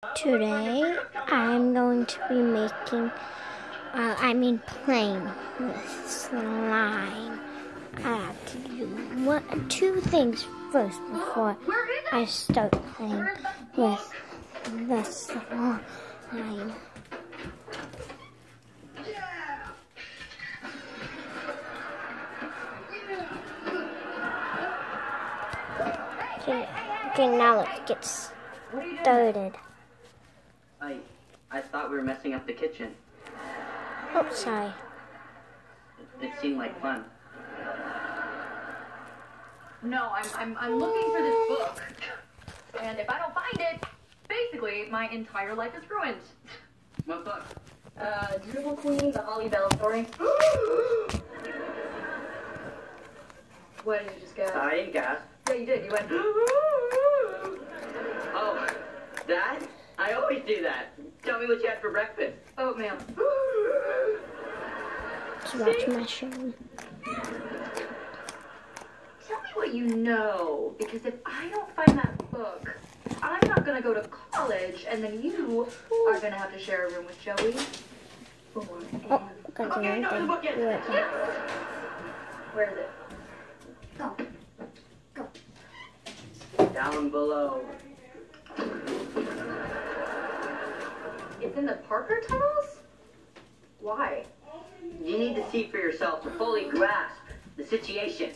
Today, I'm going to be playing with slime. I have to do two things first before I start playing with the slime. Okay, now let's get started. I thought we were messing up the kitchen. Oh, sorry. It seemed like fun. No, I'm looking for this book. And if I don't find it, basically my entire life is ruined. What book? Dribble Queen, the Holly Bell story. What did you just get? I didn't gasp. Yeah, you did. You went. Oh, Dad? I always do that. Tell me what you had for breakfast. Oatmeal. Let's watch my show. Tell me what you know, because if I don't find that book, I'm not gonna go to college, and then you are gonna have to share a room with Joey. Okay, no, the book is. Where is it? Go. Down below. It's in the Parker tunnels? Why? You need to see for yourself to fully grasp the situation.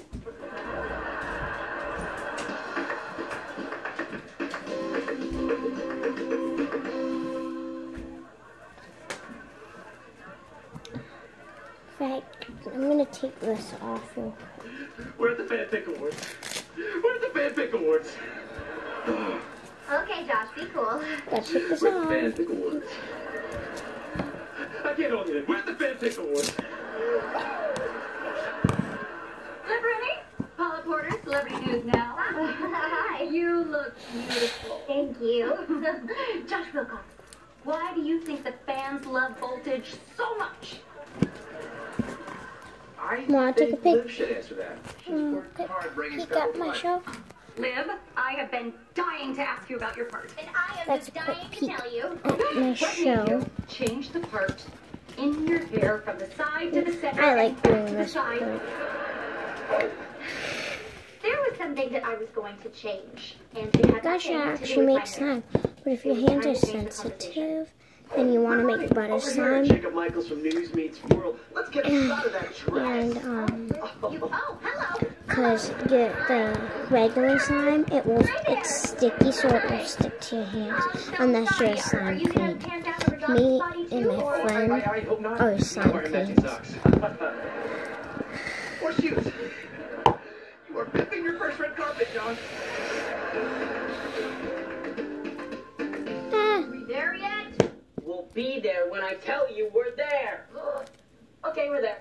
In fact, I'm gonna take this off real quick. We're at the Fanfic Awards. We're at the Fanfic Awards. Okay, Josh, be cool. Let's take this We're off. at the Fanfic Awards. I can't hold it in. We're at the Fanfic Awards. Liberty? Paula Porter, Celebrity News Now. Hi. You look beautiful. Thank you. Josh Wilcox, why do you think the fans love Voltage so much? Wanna take a pic? Liv should answer that. She's worked hard bringing Peek stuff at to my life. show. Liv, I have been dying to ask you about your part. And I am That's just a quick dying to peek tell you. at my What show. made you change the part in your hair from the side to the center I and like back doing to the this side? part. There was something that I was going to change. And it had That should nothing to do actually with make my hair. slime. But if your hands are sensitive and you want to make butter Over here, slime, Jacob Michaels from News Meets World. Let's get out of that and dress. Oh, hello. because the regular slime, it's sticky, so it will stick to your hands unless you're a slime queen. Me and my friend I hope not. are slime Wearing matching queens. socks. Or shoes. You are pimping your first red carpet, John. Ah, We there yet? We'll be there when I tell you we're there. Okay, we're there.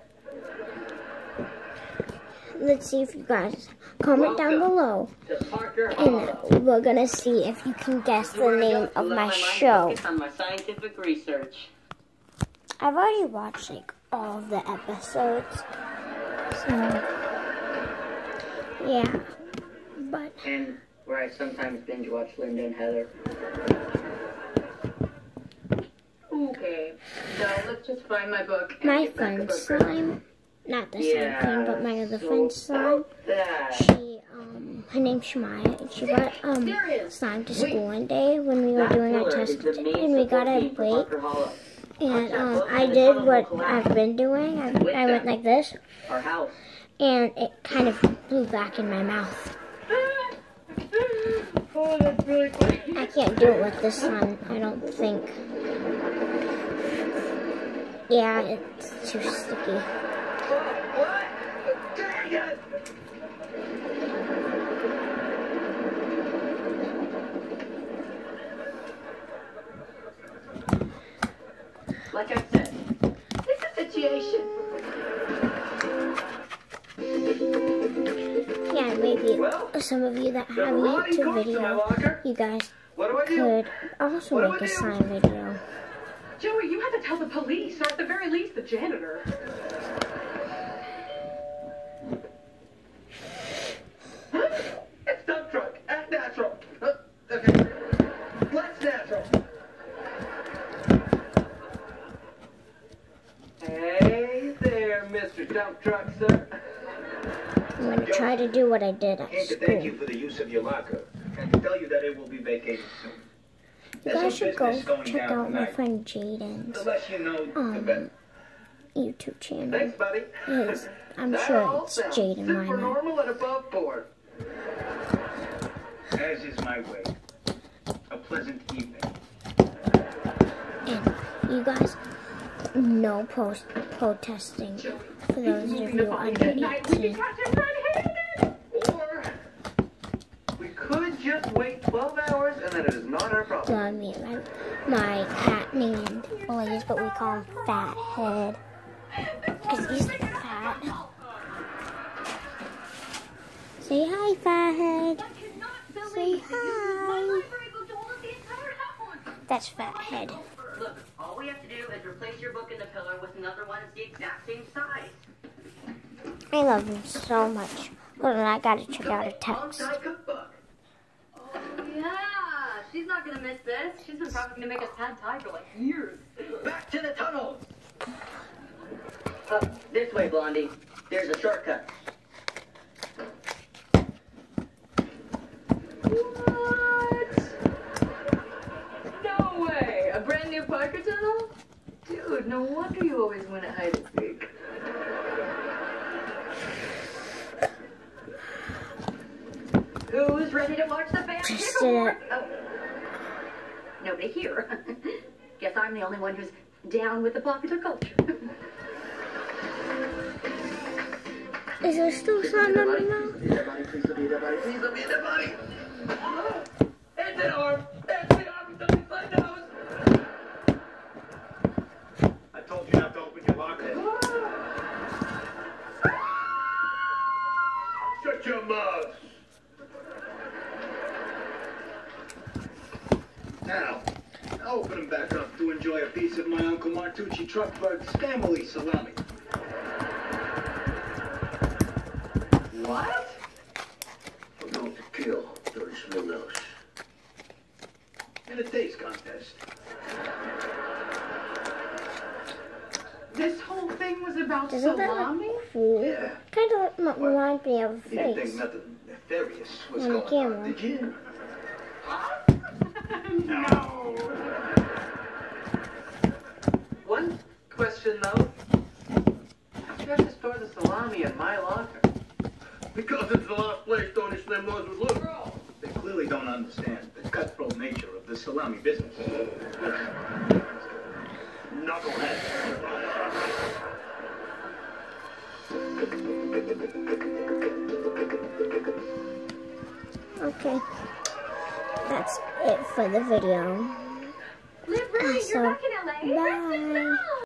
let's see if you guys comment down below, To Parker Hall. and we're gonna see if you can guess the name of my show. Focus on my scientific research. I've already watched like all of the episodes, so yeah. But And where I sometimes binge watch Linda and Heather. Okay, so let's just find my book. and my get back friend to book. Slime, not the same thing, but my other friend Slime. That. She her name's Shemaya, and she brought slime to school one day when we were doing our test, and we got a break. And I did what I've been doing. I went like this, Our house. and it kind of blew back in my mouth. Oh, that's really funny. I can't do it with this one, I don't think. Yeah, it's too sticky. What? Dang it! Like I said, it's a situation. Yeah, maybe Well, some of you that have a Number one, he YouTube goes to my video, locker. you guys What do I do? could also What do make I a do? slime video. Joey, you have to tell the police, or at the very least, the janitor. It's dump truck. Act natural. Okay. Let's natural. dump truck, sir. I'm going to try to do what I did at Came to thank school. you for the use of your locker and to tell you that it will be vacated soon. You There's guys some should go business going check down out my tonight. friend Jaden's The less you know, the better. YouTube channel. Thanks, buddy. I'm That sure all it's sounds Jaden super Minor. normal and above board. As is my way. A pleasant evening. And you guys, no protesting for those of you under 18. Or we could just wait 12 hours and then it is not our problem. Well, I mean, my cat named Blaze, but we call him Fathead. Because he's fat. Say hi, Fathead. Say hi. That's Fathead. Look, all we have to do is replace your book in the pillar with another one that's the exact same size. I love him so much. Hold on, I gotta check out a text. Alongside cookbook. Yeah, she's not gonna miss this. She's been promising to make us pad thai for like years. Back to the tunnels. This way, Blondie. There's a shortcut. What? No way! A brand new Parker tunnel? Dude, no wonder you always win at hide and seek. Who's ready to watch the band Just Oh, nobody here. Guess I'm the only one who's down with the popular culture. Is there still sound on my mouth? Please let me in that body. Head to the arm. Head to the arm. Don't slide nose. I told you not to open your locker. Shut your mouth. Now, I'll open them back up to enjoy a piece of my Uncle Martucci Truckberg's family salami. What? We're going to kill 30 Smirnoffs. In a taste contest. This whole thing was about Doesn't that salami? look cool? Yeah. Kind of reminds me of a You didn't think face. nothing nefarious was On the going camera. on, did you? No. One question though. How'd you guys store the salami in my locker? Because it's the last place Tony Slim Nose would look. They clearly don't understand the cutthroat nature of the salami business. Knucklehead. Okay. That's it for the video. Liv, really, So, you're back in LA? bye.